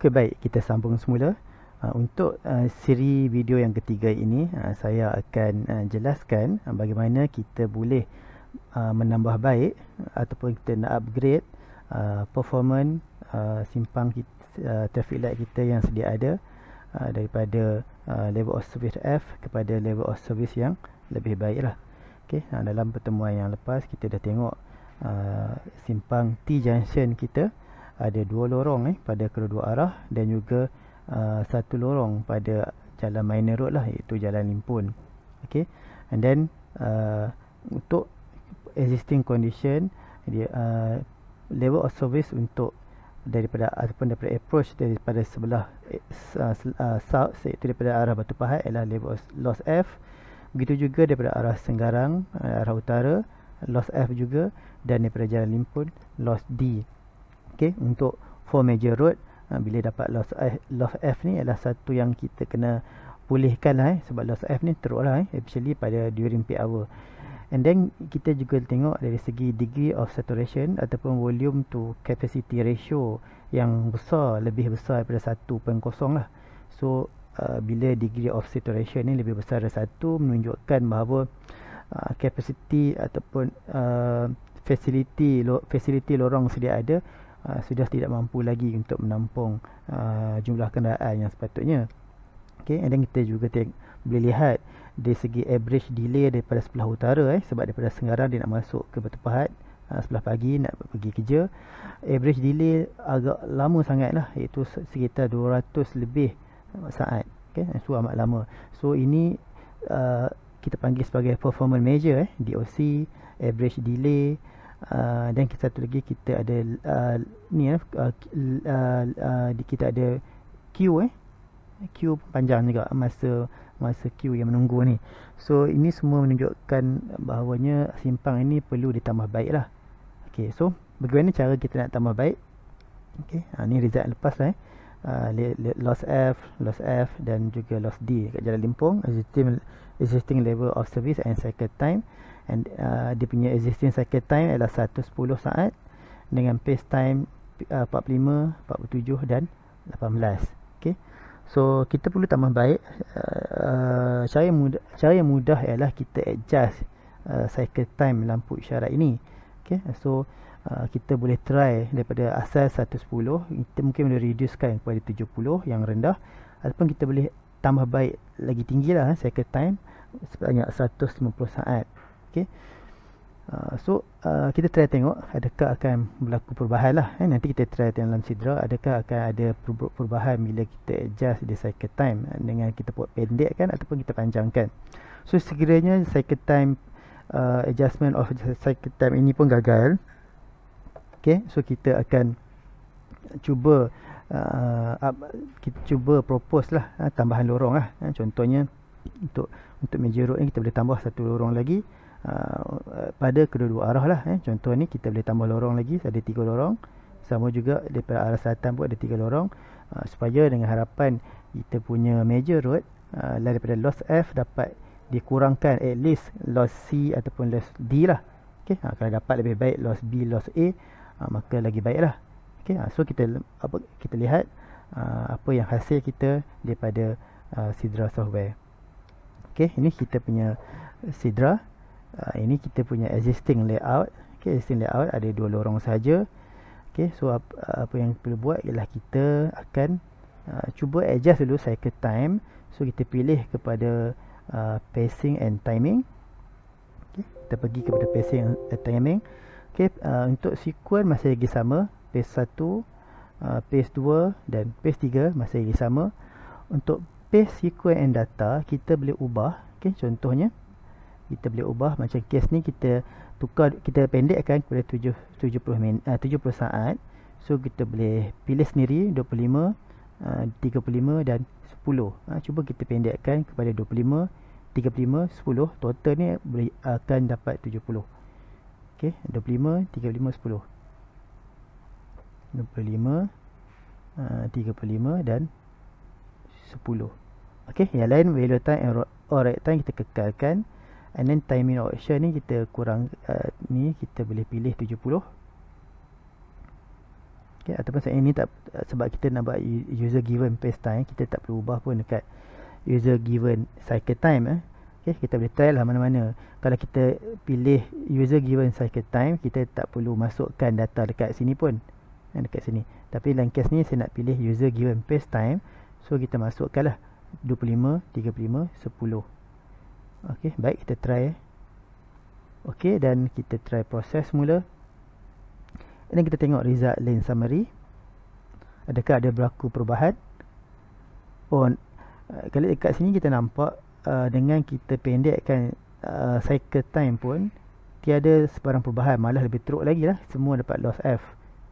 Okey, baik, kita sambung semula. Untuk siri video yang ketiga ini, saya akan jelaskan bagaimana kita boleh menambah baik ataupun kita nak upgrade performance simpang traffic light kita yang sedia ada daripada level of service F kepada level of service yang lebih baik lah. Okay, dalam pertemuan yang lepas kita dah tengok simpang T junction kita ada dua lorong pada kedua-dua arah dan juga satu lorong pada jalan minor road lah, iaitu jalan limpun. Okay, and then untuk existing condition dia level of service untuk daripada approach daripada sebelah south, iaitu daripada arah Batu Pahat ialah level of loss F. Begitu juga daripada arah Senggarang, arah utara, loss F juga, dan daripada jalan limpun loss D. Okay, untuk 4 major road, bila dapat loss F ni adalah satu yang kita kena pulihkan lah, sebab loss F ni teruk lah, especially pada during peak hour. And then kita juga tengok dari segi degree of saturation ataupun volume to capacity ratio yang besar, lebih besar daripada 1.0 lah. So bila degree of saturation ni lebih besar dari 1, menunjukkan bahawa capacity ataupun facility lorong sedia ada sudah tidak mampu lagi untuk menampung jumlah kenderaan yang sepatutnya. Okay, and then kita juga boleh lihat dari segi average delay daripada sebelah utara, sebab daripada Senggarang dia nak masuk ke Batu Pahat sebelah pagi nak pergi kerja, average delay agak lama sangat lah, iaitu sekitar 200 lebih saat. Okay, so amat lama. So ini kita panggil sebagai performance measure, DOC, average delay. Dan satu lagi kita ada kita ada queue panjang juga, masa queue yang menunggu ni. So ini semua menunjukkan bahawanya simpang ini perlu ditambah baik lah. Okay, so bagaimana cara kita nak tambah baik? Okay, ni result lepas lah, loss F dan juga loss D kat jalan limpung, existing level of service and cycle time. And dia punya existing cycle time adalah 110 saat dengan pace time 45, 47 dan 18. Okay, so kita perlu tambah baik. Cara yang mudah ialah kita adjust cycle time lampu isyarat ini. Okay, so kita boleh try daripada asal 110, kita mungkin boleh reducekan kepada 70 yang rendah, ataupun kita boleh tambah baik lagi tinggi lah cycle time sebanyak 150 saat. Okay, so kita try tengok adakah akan berlaku perubahan lah. Nanti kita try dalam sidra adakah akan ada perubahan bila kita adjust di cycle time dengan kita buat pendekkan ataupun kita panjangkan. So sekiranya cycle time adjustment of cycle time ini pun gagal, okay, so kita akan cuba propose lah tambahan lorong lah. Contohnya untuk major road ni kita boleh tambah satu lorong lagi pada kedua-dua arah lah. Contoh ni kita boleh tambah lorong lagi, ada 3 lorong. Sama juga daripada arah selatan pun ada 3 lorong, supaya dengan harapan kita punya major road daripada loss F dapat dikurangkan at least loss C ataupun loss D lah. Okay, kalau dapat lebih baik loss B, loss A, maka lagi baik lah. Okay, so kita lihat apa yang hasil kita daripada Sidra software. Okay, ini kita punya Sidra. Ini kita punya existing layout. Okay, existing layout ada 2 lorong saja. Okay, so apa yang perlu buat ialah kita akan cuba adjust dulu cycle time. So kita pilih kepada pacing and timing. Okay, kita pergi kepada pacing and timing. Okay, untuk sequence masih lagi sama, pace 1, pace 2 dan pace 3 masih lagi sama. Untuk pace, sequence and data kita boleh ubah. Okay, contohnya kita boleh ubah macam kes ni, kita tukar, kita pendekkan kepada 70 saat. So kita boleh pilih sendiri 25, 35 dan 10. Cuba kita pendekkan kepada 25, 35, 10. Total ni boleh akan dapat 70. Okay, 25, 35, 10. 25, 35 dan 10. Okay, yang lain value time or right time kita kekalkan. And then timing option ni kita kurang, ni kita boleh pilih 70. Okay, ataupun saya ini tak, sebab kita nak buat user given pace time, kita tak perlu ubah pun dekat user given cycle time. Okay, kita boleh try lah mana-mana. Kalau kita pilih user given cycle time, kita tak perlu masukkan data dekat sini pun, dekat sini. Tapi dalam kes ni saya nak pilih user given pace time, so kita masukkan lah 25, 35, 10. Ok, baik, kita try. Ok, dan kita try proses mula. Dan kita tengok result lane summary. Adakah ada berlaku perubahan? Oh, kalau dekat sini kita nampak dengan kita pendekkan cycle time pun tiada sebarang perubahan, malah lebih teruk lagi lah, semua dapat loss F.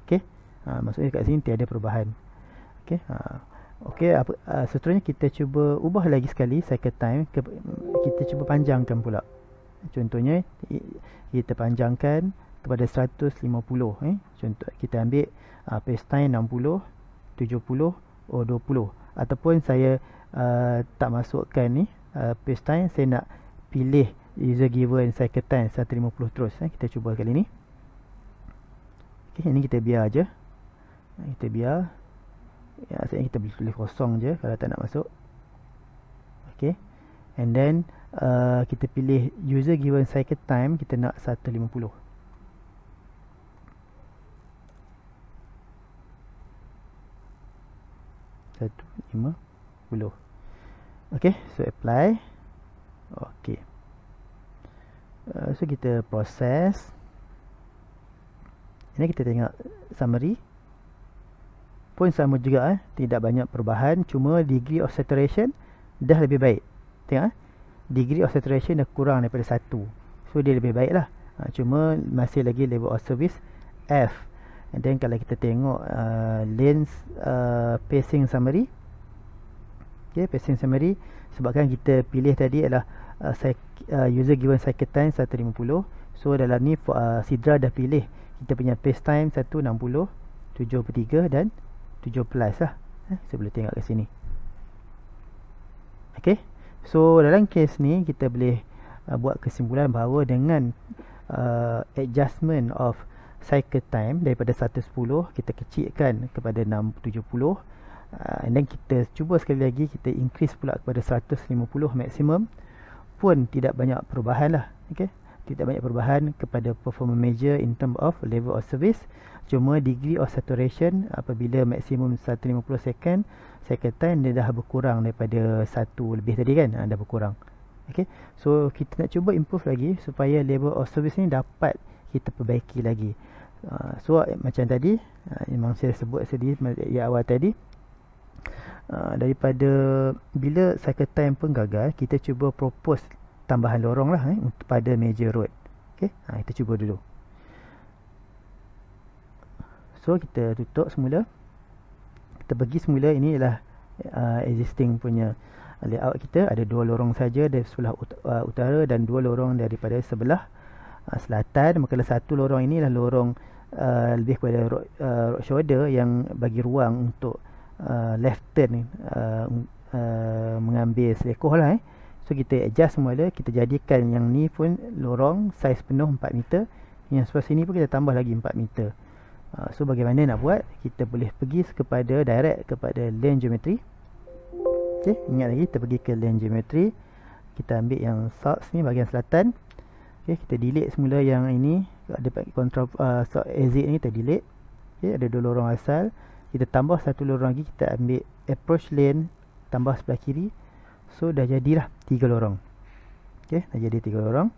Ok, maksudnya kat sini tiada perubahan. Ok, seterusnya kita cuba ubah lagi sekali cycle time, kita cuba panjangkan pula. Contohnya kita panjangkan kepada 150. Contoh kita ambil pace time 60, 70, 20. Ataupun saya tak masukkan ni pace time, saya nak pilih user given cycle time 150 terus. Kita cuba kali ni. Okay, ini kita biar aja. Kita biar. Ya, asalnya kita boleh tulis kosong je kalau tak nak masuk. Okay, and then kita pilih user given cycle time, kita nak 150. Ok, so apply. Ok, so kita proses. Ini kita tengok summary pun sama juga, tidak banyak perubahan, cuma degree of saturation dah lebih baik. Tengok, degree of saturation dah kurang daripada 1, so dia lebih baik lah. Cuma masih lagi level of service F. And then kalau kita tengok lanes pacing summary. Okay, pacing summary, sebabkan kita pilih tadi adalah user given cycle time 150. So dalam ni Sidra dah pilih kita punya pace time 160, 73 dan 17 lah. Saya boleh tengok ke sini. Okay, so dalam kes ni kita boleh buat kesimpulan bahawa dengan adjustment of cycle time daripada 110 kita kecilkan kepada 670, and then kita cuba sekali lagi kita increase pula kepada 150 maksimum, pun tidak banyak perubahan lah. Okay, tidak banyak perubahan kepada performance measure in term of level of service. Cuma degree of saturation apabila maksimum 150 second cycle time dia dah berkurang daripada 1 lebih tadi kan, dah berkurang. Okay, so kita nak cuba improve lagi supaya level of service ni dapat kita perbaiki lagi. So macam tadi memang saya sebut sedih di awal tadi, daripada bila cycle time pun gagal, kita cuba propose tambahan lorong lah pada major road. Okay, kita cuba dulu. So kita tutup semula. Kita pergi semula, ini ialah existing punya layout kita. Ada 2 lorong saja dari sebelah utara dan 2 lorong daripada sebelah selatan. Maka satu lorong ini adalah lorong lebih kepada road shoulder yang bagi ruang untuk left turn, mengambil selekoh lah. So kita adjust semula, kita jadikan yang ni pun lorong saiz penuh 4 meter, yang sebelah sini pun kita tambah lagi 4 meter. So bagaimana nak buat? Kita boleh pergi kepada direct kepada lane geometry. Okay, ingat lagi kita pergi ke lane geometry, kita ambil yang source ni bahagian selatan. Okay, kita delete semula yang ini, ada control exit ni kita delete. Okay, ada 2 lorong asal, kita tambah 1 lorong lagi, kita ambil approach lane tambah sebelah kiri. So dah jadilah 3 lorong. Okay, dah jadi 3 lorong.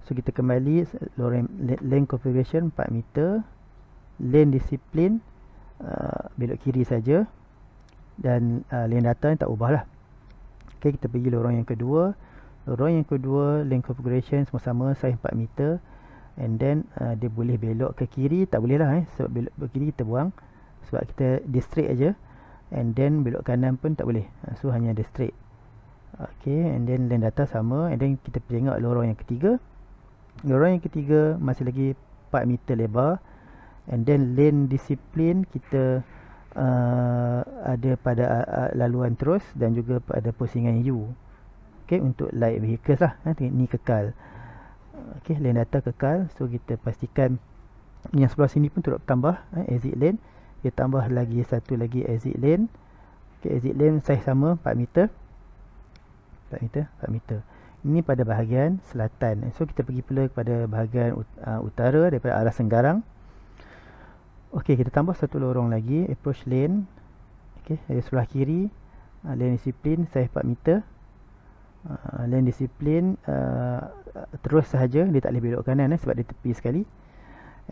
So kita kembali lane configuration 4 meter, lane discipline belok kiri saja, dan lane data ni tak ubah lah. Okay, kita pergi lorong yang kedua. Lorong yang kedua lane configuration sama-sama saiz 4 meter, and then dia boleh belok ke kiri, tak boleh lah sebab belok ke kiri kita buang, sebab kita di straight aja, and then belok kanan pun tak boleh, so hanya ada straight. Okay, and then lane data sama, and then kita tengok lorong yang ketiga. Lorong yang ketiga masih lagi 4 meter lebar, and then lane discipline kita ada pada laluan terus dan juga pada pusingan U. Okay, untuk light vehicles lah, ni kekal. Okay, lane data kekal, so kita pastikan yang sebelah sini pun turut tambah exit lane. Dia tambah lagi satu lagi exit lane. Exit lane saiz sama 4 meter. Ini pada bahagian selatan. So kita pergi pula kepada bahagian utara daripada arah Senggarang. Okey, kita tambah satu lorong lagi, approach lane. Okey, dari sebelah kiri lane disiplin saiz 4 meter. Lane disiplin terus sahaja, dia tak boleh belok kanan sebab dia tepi sekali.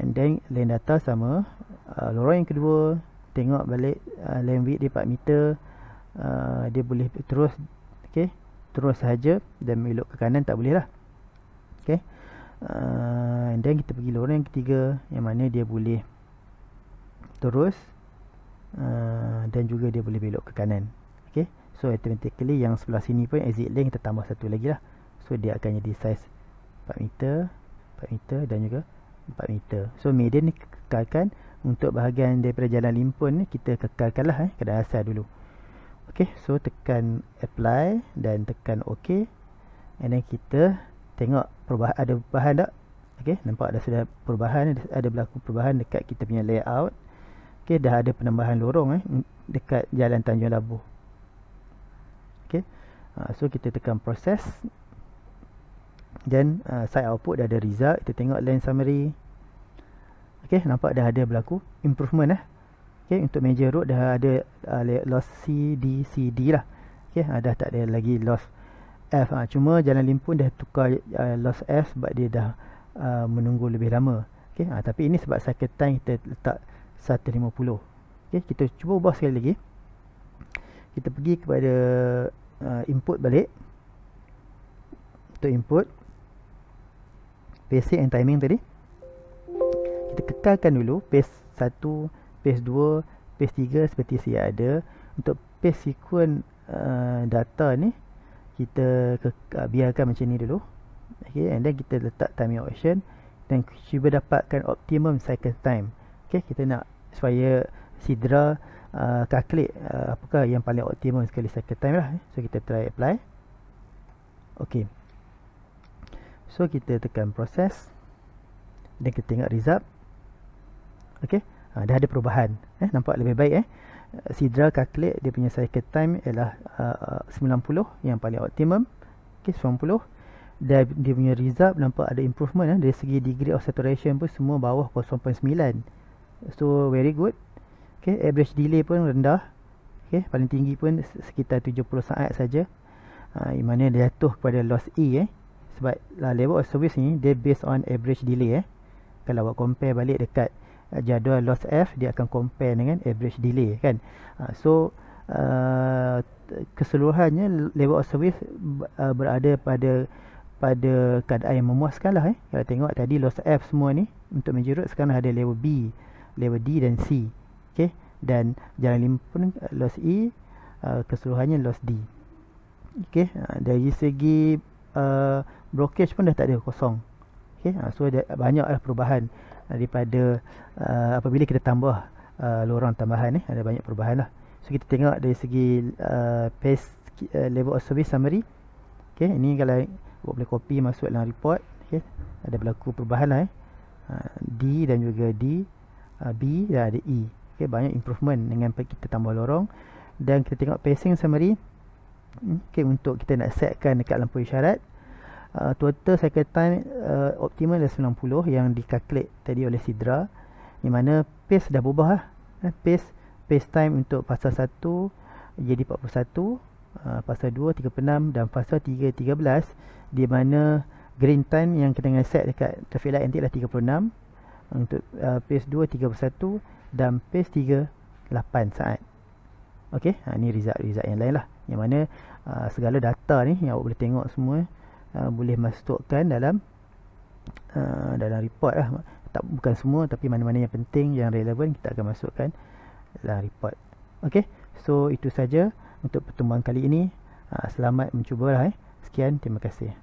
And then lane data sama. Lorong yang kedua, tengok balik lane width dia 4 meter. Dia boleh terus, okey, terus sahaja, dan belok ke kanan tak boleh lah. Okey. And then kita pergi lorong yang ketiga, yang mana dia boleh terus dan juga dia boleh belok ke kanan. Okay, so automatically yang sebelah sini pun exit lane kita tambah satu lagi lah. So dia akan jadi saiz 4 meter dan juga 4 meter. So median ni kekalkan. Untuk bahagian daripada jalan limpun ni kita kekalkan lah keadaan asal dulu. Okay, so tekan apply dan tekan OK. And then kita tengok perubahan, ada perubahan tak? Okay, nampak dah sudah perubahan, ada berlaku perubahan dekat kita punya layout. Okay, dah ada penambahan lorong dekat Jalan Tanjung Labuh. Okay, so kita tekan proses. Dan side output dah ada result. Kita tengok lane summary. Okay, nampak dah ada berlaku improvement Okay, untuk major road dah ada loss CD lah. Okay, dah tak ada lagi loss F. Cuma jalan limpun dah tukar loss F sebab dia dah menunggu lebih lama. Okay, tapi ini sebab cycle time kita letak 150. Okay, kita cuba ubah sekali lagi. Kita pergi kepada input balik. Untuk input pacing and timing tadi, kita kekalkan dulu pace 1, pace 2, pace 3 seperti sedia ada. Untuk pace sequence data ni kita biarkan macam ni dulu. Okay, and then kita letak timing option dan cuba dapatkan optimum cycle time. Okay, kita nak supaya Sidra calculate apakah yang paling optimum sekali cycle time lah. So kita try apply. Okay, so kita tekan proses dan kita tengok result. Okay, dah ada perubahan. Nampak lebih baik. Sidra calculate dia punya cycle time ialah 90 yang paling optimum. Okay, 90. Dan dia punya result nampak ada improvement. Dari segi degree of saturation pun semua bawah 0.9. So very good. Okay, average delay pun rendah. Okay, paling tinggi pun sekitar 70 saat saja. Yang mana dia jatuh kepada loss E. Sebab level of service ni dia based on average delay. Kalau awak compare balik dekat jadual loss F, dia akan compare dengan average delay kan. So keseluruhannya level of service berada pada keadaan yang memuaskan lah. Kalau tengok tadi loss F semua ni untuk major road, sekarang ada level B, level D dan C. Okay, dan jalan limpun loss E, keseluruhannya loss D. Okay, dari segi blockage pun dah tak ada, kosong. Okay, so ada banyaklah perubahan daripada apabila kita tambah lorong tambahan ada banyak perubahan lah. So kita tengok dari segi pace level of service summary. Okay, ini kalau boleh copy masuk dalam report. Okay, ada berlaku perubahan lah D dan juga D, B dan ada E. Okay, banyak improvement dengan kita tambah lorong. Dan kita tengok pacing summary. Okay, untuk kita nak setkan dekat lampu isyarat, total cycle time optimal adalah 90 yang dikalkulate tadi oleh Sidra, di mana pace dah berubah lah. Pace time untuk fasa 1 jadi 41, fasa 2 36 dan fasa 3 13, di mana green time yang kita kena set dekat traffic light nanti adalah 36, untuk pace 2 31 dan pace 3 8 saat. Okey, ni result yang lain lah, yang mana segala data ni yang awak boleh tengok semua boleh masukkan dalam report lah. Bukan semua, tapi mana-mana yang penting, yang relevan, kita akan masukkan dalam report. Okey, so itu saja untuk pertemuan kali ini. Selamat mencuba lah. Sekian, terima kasih.